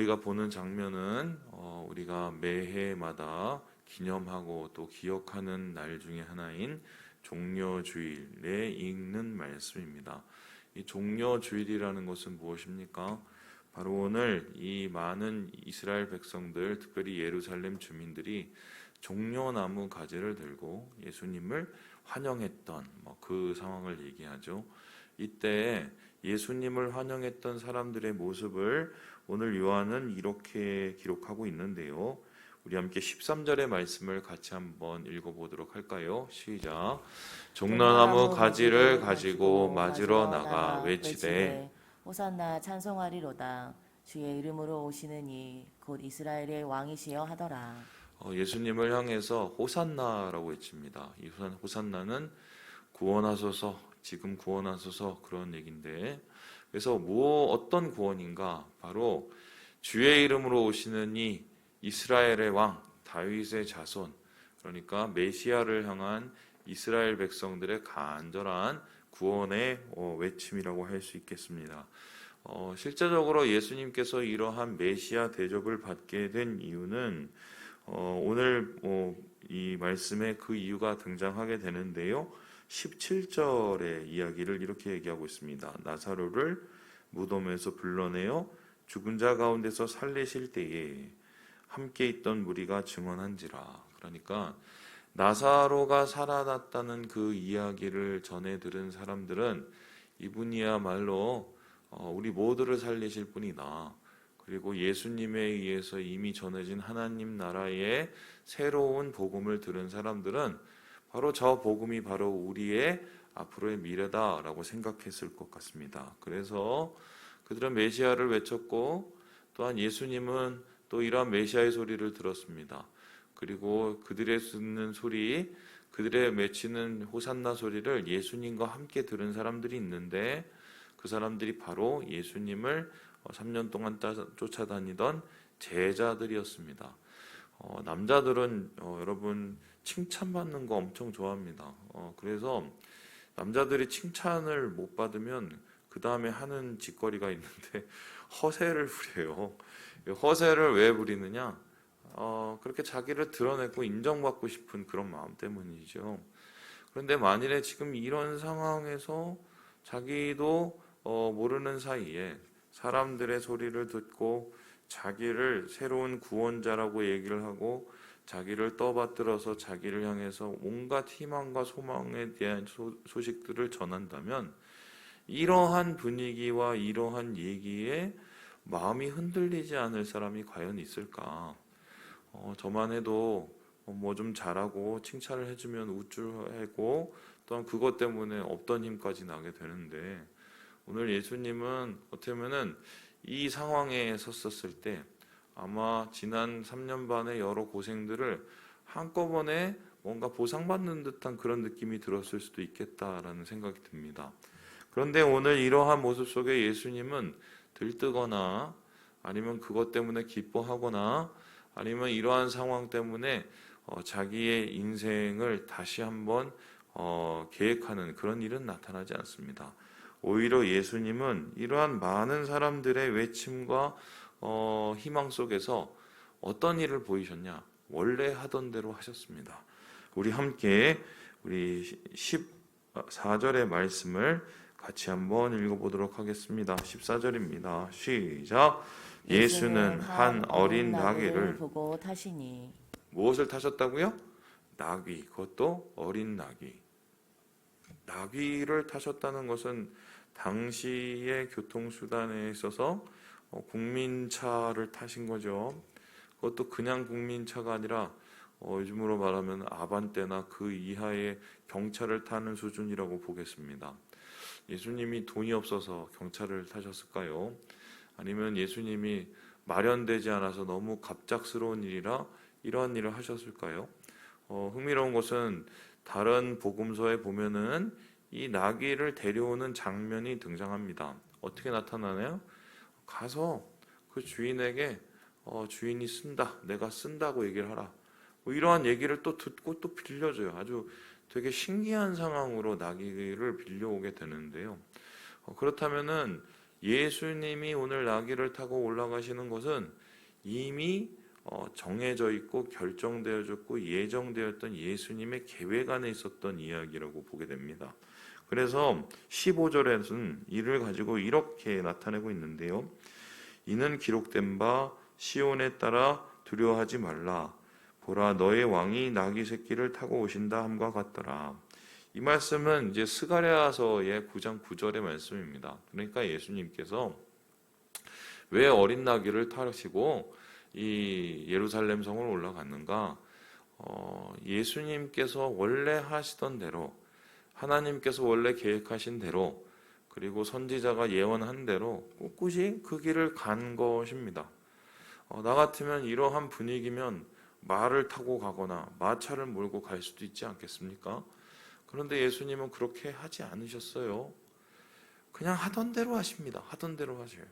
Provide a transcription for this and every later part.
우리가 보는 장면은 우리가 매해마다 기념하고 또 기억하는 날 중에 하나인 종려주일에 읽는 말씀입니다. 이 종려주일이라는 것은 무엇입니까? 바로 오늘 이 많은 이스라엘 백성들, 특별히 예루살렘 주민들이 종려나무 가지를 들고 예수님을 환영했던 그 상황을 얘기하죠. 이때 예수님을 환영했던 사람들의 모습을 오늘 요한은 이렇게 기록하고 있는데요. 우리 함께 13절의 말씀을 같이 한번 읽어보도록 할까요? 시작. 종려나무 가지를 가지고 맞으러 나가 외치되 호산나 찬송하리로다. 주의 이름으로 오시는 이 곧 이스라엘의 왕이시여 하더라. 예수님을 향해서 호산나라고 외칩니다. 이 호산나는 구원하소서, 지금 구원하소서 그런 얘기인데, 그래서 어떤 구원인가? 바로 주의 이름으로 오시는 이 이스라엘의 왕, 다윗의 자손, 그러니까 메시아를 향한 이스라엘 백성들의 간절한 구원의 외침이라고 할 수 있겠습니다. 실제적으로 예수님께서 이러한 메시아 대접을 받게 된 이유는 오늘 이 말씀에 그 이유가 등장하게 되는데요. 17절의 이야기를 이렇게 얘기하고 있습니다. 나사로를 무덤에서 불러내어 죽은 자 가운데서 살리실 때에 함께 있던 무리가 증언한지라. 그러니까 나사로가 살아났다는 그 이야기를 전해 들은 사람들은 이분이야말로 우리 모두를 살리실 분이다. 그리고 예수님에 의해서 이미 전해진 하나님 나라의 새로운 복음을 들은 사람들은 바로 저 복음이 바로 우리의 앞으로의 미래다라고 생각했을 것 같습니다. 그래서 그들은 메시아를 외쳤고, 또한 예수님은 또 이러한 메시아의 소리를 들었습니다. 그리고 그들의 듣는 소리, 그들의 외치는 호산나 소리를 예수님과 함께 들은 사람들이 있는데, 그 사람들이 바로 예수님을 3년 동안 쫓아다니던 제자들이었습니다. 남자들은 여러분 칭찬받는 거 엄청 좋아합니다. 그래서 남자들이 칭찬을 못 받으면 그 다음에 하는 짓거리가 있는데 허세를 부려요. 허세를 왜 부리느냐? 그렇게 자기를 드러내고 인정받고 싶은 그런 마음 때문이죠. 그런데 만일에 지금 이런 상황에서 자기도 모르는 사이에 사람들의 소리를 듣고 자기를 새로운 구원자라고 얘기를 하고 자기를 떠받들어서 자기를 향해서 온갖 희망과 소망에 대한 소식들을 전한다면 이러한 분위기와 이러한 얘기에 마음이 흔들리지 않을 사람이 과연 있을까? 저만 해도 뭐 좀 잘하고 칭찬을 해주면 우쭐하고 또한 그것 때문에 없던 힘까지 나게 되는데, 오늘 예수님은 어떻게 보면은 이 상황에 섰었을 때 아마 지난 3년 반의 여러 고생들을 한꺼번에 뭔가 보상받는 듯한 그런 느낌이 들었을 수도 있겠다라는 생각이 듭니다. 그런데 오늘 이러한 모습 속에 예수님은 들뜨거나 아니면 그것 때문에 기뻐하거나 아니면 이러한 상황 때문에 자기의 인생을 다시 한번 계획하는 그런 일은 나타나지 않습니다. 오히려 예수님은 이러한 많은 사람들의 외침과 희망 속에서 어떤 일을 보이셨냐? 원래 하던 대로 하셨습니다. 우리 함께 우리 14절의 말씀을 같이 한번 읽어보도록 하겠습니다. 14절입니다. 시작. 예수는 한 어린 나귀를 보고 타시니. 무엇을 타셨다고요? 나귀, 그것도 어린 나귀. 나귀를 타셨다는 것은 당시의 교통수단에 있어서 국민차를 타신 거죠. 그것도 그냥 국민차가 아니라 요즘으로 말하면 아반떼나 그 이하의 경차를 타는 수준이라고 보겠습니다. 예수님이 돈이 없어서 경차를 타셨을까요? 아니면 예수님이 마련되지 않아서 너무 갑작스러운 일이라 이러한 일을 하셨을까요? 흥미로운 것은 다른 복음서에 보면은 이 나귀를 데려오는 장면이 등장합니다. 어떻게 나타나나요? 가서 그 주인에게 주인이 쓴다, 내가 쓴다고 얘기를 하라. 뭐 이러한 얘기를 또 듣고 또 빌려줘요. 아주 되게 신기한 상황으로 나귀를 빌려오게 되는데요. 그렇다면은 예수님이 오늘 나귀를 타고 올라가시는 것은 이미 정해져 있고 결정되어졌고 예정되었던 예수님의 계획 안에 있었던 이야기라고 보게 됩니다. 그래서 15절에서는 이를 가지고 이렇게 나타내고 있는데요. 이는 기록된 바 시온에 따라 두려워하지 말라. 보라 너의 왕이 나귀 새끼를 타고 오신다 함과 같더라. 이 말씀은 이제 스가랴서의 9장 9절의 말씀입니다. 그러니까 예수님께서 왜 어린 나귀를 타시고 이 예루살렘 성을 올라갔는가? 예수님께서 원래 하시던 대로, 하나님께서 원래 계획하신 대로, 그리고 선지자가 예언한 대로 꿋꿋이 그 길을 간 것입니다. 나 같으면 이러한 분위기면 말을 타고 가거나 마차를 몰고 갈 수도 있지 않겠습니까? 그런데 예수님은 그렇게 하지 않으셨어요. 그냥 하던 대로 하십니다. 하던 대로 하셔요.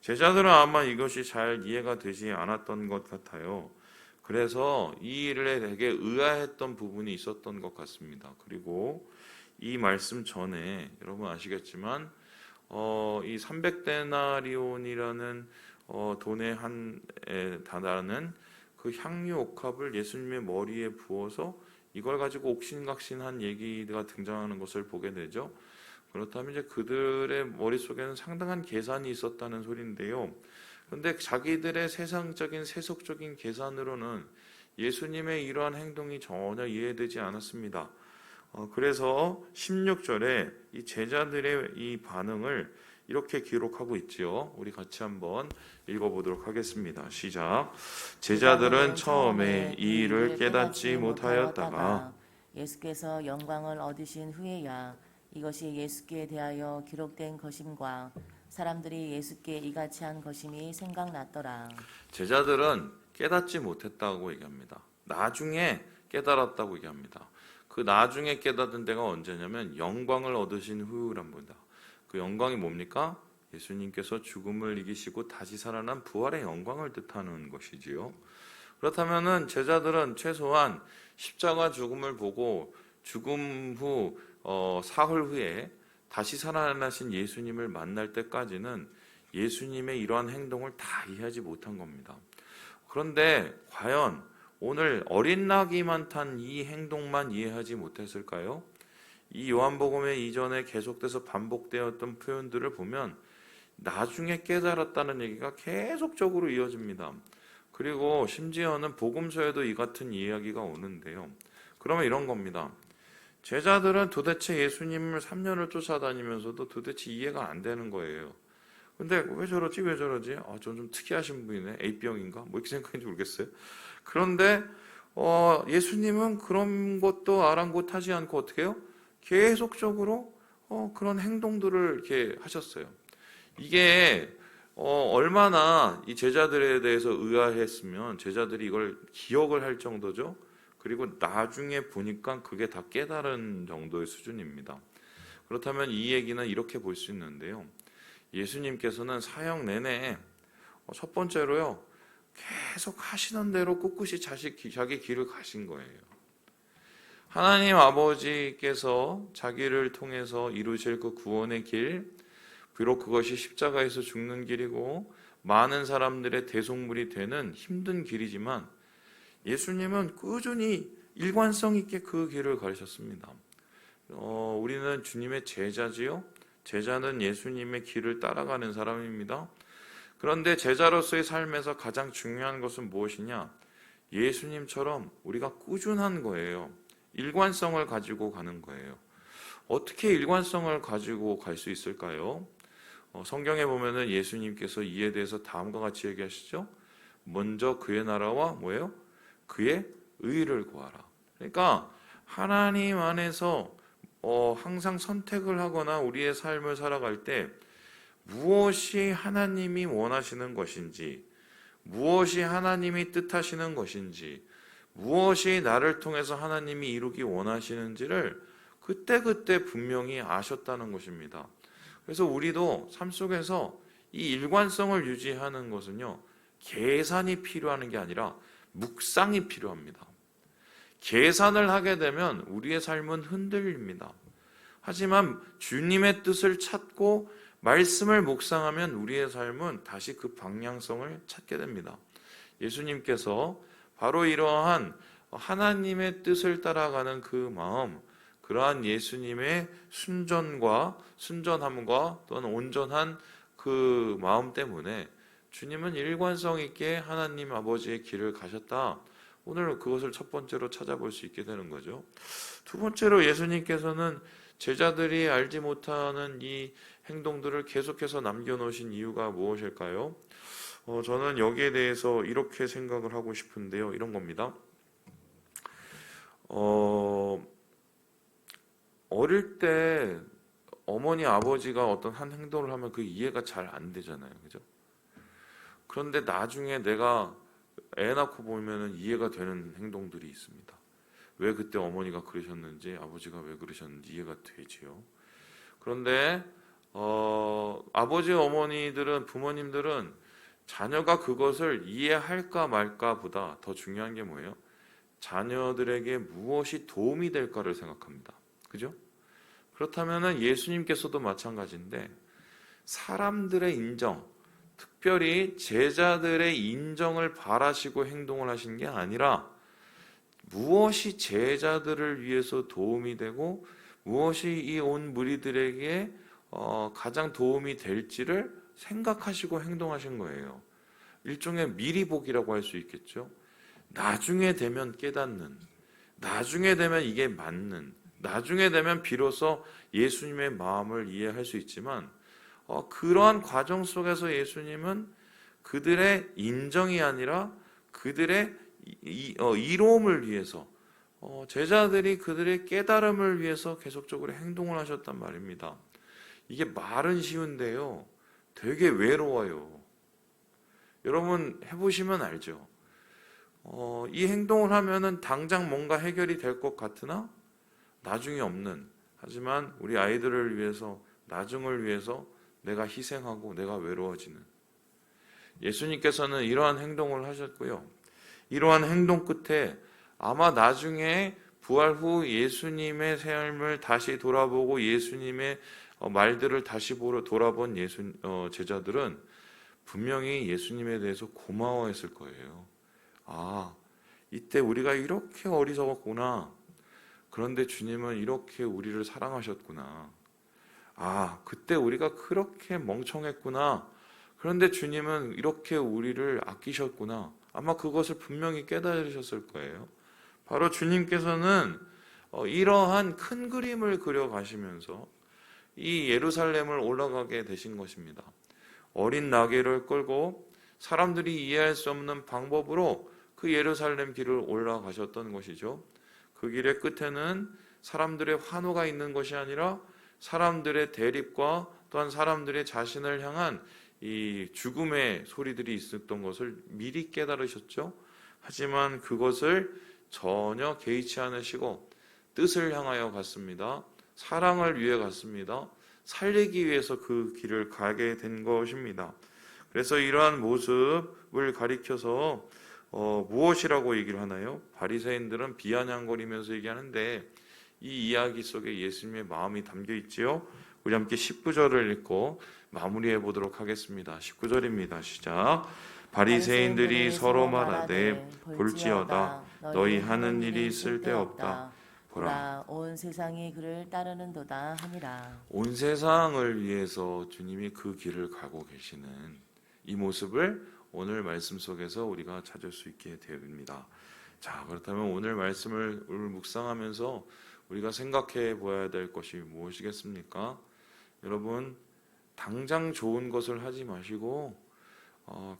제자들은 아마 이것이 잘 이해가 되지 않았던 것 같아요. 그래서 이 일에 되게 의아했던 부분이 있었던 것 같습니다. 그리고 이 말씀 전에 여러분 아시겠지만 이 300데나리온이라는 돈의 한 달하는 그 향유 옥합을 예수님의 머리에 부어서 이걸 가지고 옥신각신한 얘기가 등장하는 것을 보게 되죠. 그렇다면 이제 그들의 머릿속에는 상당한 계산이 있었다는 소리인데요. 그런데 자기들의 세상적인 세속적인 계산으로는 예수님의 이러한 행동이 전혀 이해되지 않았습니다. 그래서 16절에 이 제자들의 이 반응을 이렇게 기록하고 있지요. 우리 같이 한번 읽어보도록 하겠습니다. 시작. 제자들은 처음에 이 일을 깨닫지 못하였다가 예수께서 영광을 얻으신 후에야 이것이 예수께 대하여 기록된 것임과 사람들이 예수께 이같이 한 것임이 생각났더라. 제자들은 깨닫지 못했다고 얘기합니다. 나중에 깨달았다고 얘기합니다. 그 나중에 깨닫은 때가 언제냐면 영광을 얻으신 후란 겁니다. 그 영광이 뭡니까? 예수님께서 죽음을 이기시고 다시 살아난 부활의 영광을 뜻하는 것이지요. 그렇다면은 제자들은 최소한 십자가 죽음을 보고 죽음 후 사흘 후에 다시 살아나신 예수님을 만날 때까지는 예수님의 이러한 행동을 다 이해하지 못한 겁니다. 그런데 과연 오늘 어린 나귀만 탄 이 행동만 이해하지 못했을까요? 이 요한복음의 이전에 계속돼서 반복되었던 표현들을 보면 나중에 깨달았다는 얘기가 계속적으로 이어집니다. 그리고 심지어는 복음서에도 이 같은 이야기가 오는데요. 그러면 이런 겁니다. 제자들은 도대체 예수님을 3년을 쫓아다니면서도 도대체 이해가 안 되는 거예요. 근데 왜 저러지? 왜 저러지? 좀 특이하신 분이네. A병인가? 뭐 이렇게 생각했는지 모르겠어요. 그런데 예수님은 그런 것도 아랑곳하지 않고 어떻게 해요? 계속적으로 그런 행동들을 이렇게 하셨어요. 이게 얼마나 이 제자들에 대해서 의아했으면 제자들이 이걸 기억을 할 정도죠. 그리고 나중에 보니까 그게 다 깨달은 정도의 수준입니다. 그렇다면 이 얘기는 이렇게 볼 수 있는데요. 예수님께서는 사역 내내 첫 번째로요. 계속 하시는 대로 꿋꿋이 자기 길을 가신 거예요. 하나님 아버지께서 자기를 통해서 이루실 그 구원의 길, 비록 그것이 십자가에서 죽는 길이고 많은 사람들의 대속물이 되는 힘든 길이지만 예수님은 꾸준히 일관성 있게 그 길을 가르쳤습니다. 우리는 주님의 제자지요. 제자는 예수님의 길을 따라가는 사람입니다. 그런데 제자로서의 삶에서 가장 중요한 것은 무엇이냐? 예수님처럼 우리가 꾸준한 거예요. 일관성을 가지고 가는 거예요. 어떻게 일관성을 가지고 갈 수 있을까요? 성경에 보면은 예수님께서 이에 대해서 다음과 같이 얘기하시죠. 먼저 그의 나라와 뭐예요? 그의 의를 구하라. 그러니까 하나님 안에서 항상 선택을 하거나 우리의 삶을 살아갈 때 무엇이 하나님이 원하시는 것인지, 무엇이 하나님이 뜻하시는 것인지, 무엇이 나를 통해서 하나님이 이루기 원하시는지를 그때그때 분명히 아셨다는 것입니다. 그래서 우리도 삶 속에서 이 일관성을 유지하는 것은요, 계산이 필요한 게 아니라 묵상이 필요합니다. 계산을 하게 되면 우리의 삶은 흔들립니다. 하지만 주님의 뜻을 찾고 말씀을 묵상하면 우리의 삶은 다시 그 방향성을 찾게 됩니다. 예수님께서 바로 이러한 하나님의 뜻을 따라가는 그 마음, 그러한 예수님의 순전함과 또한 온전한 그 마음 때문에 주님은 일관성 있게 하나님 아버지의 길을 가셨다. 오늘 그것을 첫 번째로 찾아볼 수 있게 되는 거죠. 두 번째로 예수님께서는 제자들이 알지 못하는 이 행동들을 계속해서 남겨놓으신 이유가 무엇일까요? 저는 여기에 대해서 이렇게 생각을 하고 싶은데요. 이런 겁니다. 어릴 때 어머니 아버지가 어떤 한 행동을 하면 그 이해가 잘 안 되잖아요. 그죠? 그런데 나중에 내가 애 낳고 보면은 이해가 되는 행동들이 있습니다. 왜 그때 어머니가 그러셨는지, 아버지가 왜 그러셨는지 이해가 되지요. 그런데 아버지, 어머니들은, 부모님들은 자녀가 그것을 이해할까 말까 보다 더 중요한 게 뭐예요? 자녀들에게 무엇이 도움이 될까를 생각합니다. 그죠? 그렇다면은 예수님께서도 마찬가지인데 사람들의 인정, 특별히 제자들의 인정을 바라시고 행동을 하신 게 아니라 무엇이 제자들을 위해서 도움이 되고 무엇이 이 온 무리들에게 가장 도움이 될지를 생각하시고 행동하신 거예요. 일종의 미리보기라고 할 수 있겠죠. 나중에 되면 깨닫는, 나중에 되면 이게 맞는, 나중에 되면 비로소 예수님의 마음을 이해할 수 있지만 그러한 과정 속에서 예수님은 그들의 인정이 아니라 그들의 이로움을 위해서 제자들이 그들의 깨달음을 위해서 계속적으로 행동을 하셨단 말입니다. 이게 말은 쉬운데요. 되게 외로워요. 여러분 해보시면 알죠. 이 행동을 하면은 당장 뭔가 해결이 될 것 같으나 나중에 없는, 하지만 우리 아이들을 위해서, 나중을 위해서 내가 희생하고 내가 외로워지는, 예수님께서는 이러한 행동을 하셨고요. 이러한 행동 끝에 아마 나중에 부활 후 예수님의 삶을 다시 돌아보고 예수님의 말들을 다시 돌아본 제자들은 분명히 예수님에 대해서 고마워했을 거예요. 아, 이때 우리가 이렇게 어리석었구나. 그런데 주님은 이렇게 우리를 사랑하셨구나. 아, 그때 우리가 그렇게 멍청했구나. 그런데 주님은 이렇게 우리를 아끼셨구나. 아마 그것을 분명히 깨달으셨을 거예요. 바로 주님께서는 이러한 큰 그림을 그려가시면서 이 예루살렘을 올라가게 되신 것입니다. 어린 나귀를 끌고 사람들이 이해할 수 없는 방법으로 그 예루살렘 길을 올라가셨던 것이죠. 그 길의 끝에는 사람들의 환호가 있는 것이 아니라 사람들의 대립과 또한 사람들의 자신을 향한 이 죽음의 소리들이 있었던 것을 미리 깨달으셨죠. 하지만 그것을 전혀 개의치 않으시고 뜻을 향하여 갔습니다. 사랑을 위해 갔습니다. 살리기 위해서 그 길을 가게 된 것입니다. 그래서 이러한 모습을 가리켜서 무엇이라고 얘기를 하나요? 바리새인들은 비아냥거리면서 얘기하는데 이 이야기 속에 예수님의 마음이 담겨 있지요. 우리 함께 19절을 읽고 마무리해 보도록 하겠습니다. 19절입니다. 시작. 바리새인들이 서로 말하되 볼지어다 너희 하는 일이 쓸데없다. 보라, 온 세상이 그를 따르는도다 하니라. 온 세상을 위해서 주님이 그 길을 가고 계시는 이 모습을 오늘 말씀 속에서 우리가 찾을 수 있게 됩니다. 자, 그렇다면 오늘 말씀을 묵상하면서 우리가 생각해 보아야 될 것이 무엇이겠습니까? 여러분, 당장 좋은 것을 하지 마시고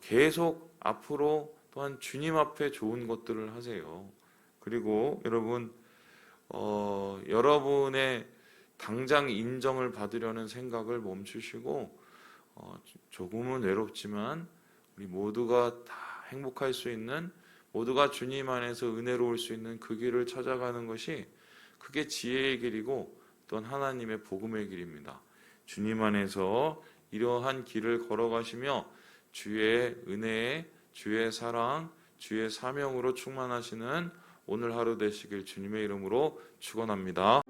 계속 앞으로 또한 주님 앞에 좋은 것들을 하세요. 그리고 여러분, 여러분의 당장 인정을 받으려는 생각을 멈추시고 조금은 외롭지만 우리 모두가 다 행복할 수 있는, 모두가 주님 안에서 은혜로울 수 있는 그 길을 찾아가는 것이 그게 지혜의 길이고 또한 하나님의 복음의 길입니다. 주님 안에서 이러한 길을 걸어가시며 주의 은혜에, 주의 사랑, 주의 사명으로 충만하시는 오늘 하루 되시길 주님의 이름으로 축원합니다.